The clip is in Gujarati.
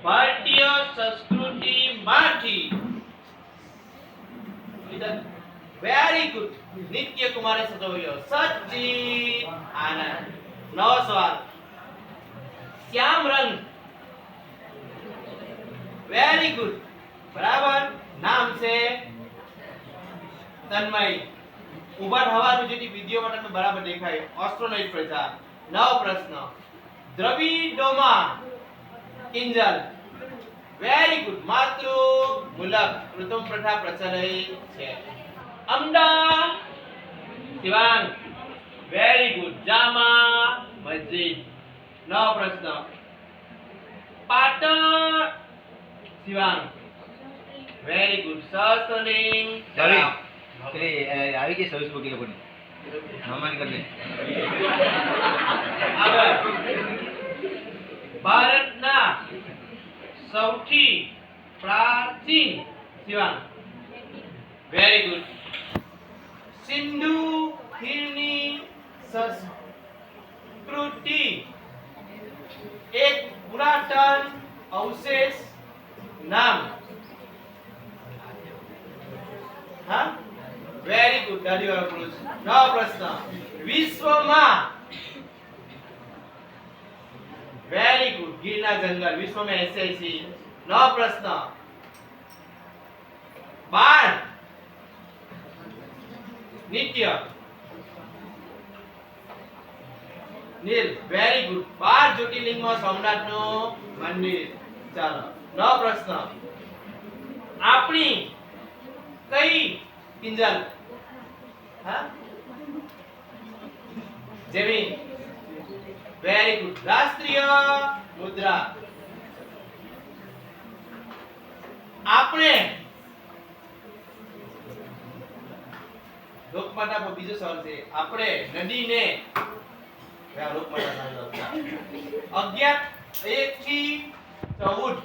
ભારતીય સંસ્કૃતિમાંથી વેરી ગુડ નિત્ય કુમારે સજવ્યો સચિન આનંદ. નવો સવાલ. શ્યામ રંગ વેરી ગુડ બરાબર. નામ છે તન્મય. ઉભા થવાનું જેથી વિડિયો માટે તો બરાબર દેખાય. ઓસ્ટ્રોનોઇડ પ્રજા. નવો પ્રશ્ન. દ્રવિડોમાં કિંજલ વેરી ગુડ માતૃ મૂલક પ્રથમ પ્રથા પ્રચલિત છે. અમદા શિવાંગ વેરી ગુડ જામા મસ્જિદ. નવો પ્રશ્ન. Patan Shivang very good Sahastralinga. આવી ગઈ સર્વિસ બુક લોકોની મામાની કરી આગળ. ભારતના સૌથી પ્રાચીન શિવાંગ વેરી ગુડ. સિંધુ ખીણની સંસ્કૃતિ એક પુરાતન અવશેષ નામ. હા વેરી ગુડ દાદી વાળો પુરુષ. નવો પ્રશ્ન. વિશ્વમાં વેરી ગુડ ગીરના જંગલ વિશ્વમાં 80. નવો પ્રશ્ન. બાર નિત્ય નીલ વેરી ગુડ. 12 જ્યોતિર્લિંગમાં સોમનાથનું મંદિર. ચાલો નવો પ્રશ્ન. આપણી કઈ કિંજલ હા જેમી વેરી ગુડ. રાષ્ટ્રીય મુદ્રા. આપણે લોકમાતા પર બીજો સવાલ છે. આપણે નદીને લોકમાતા 11 થી 14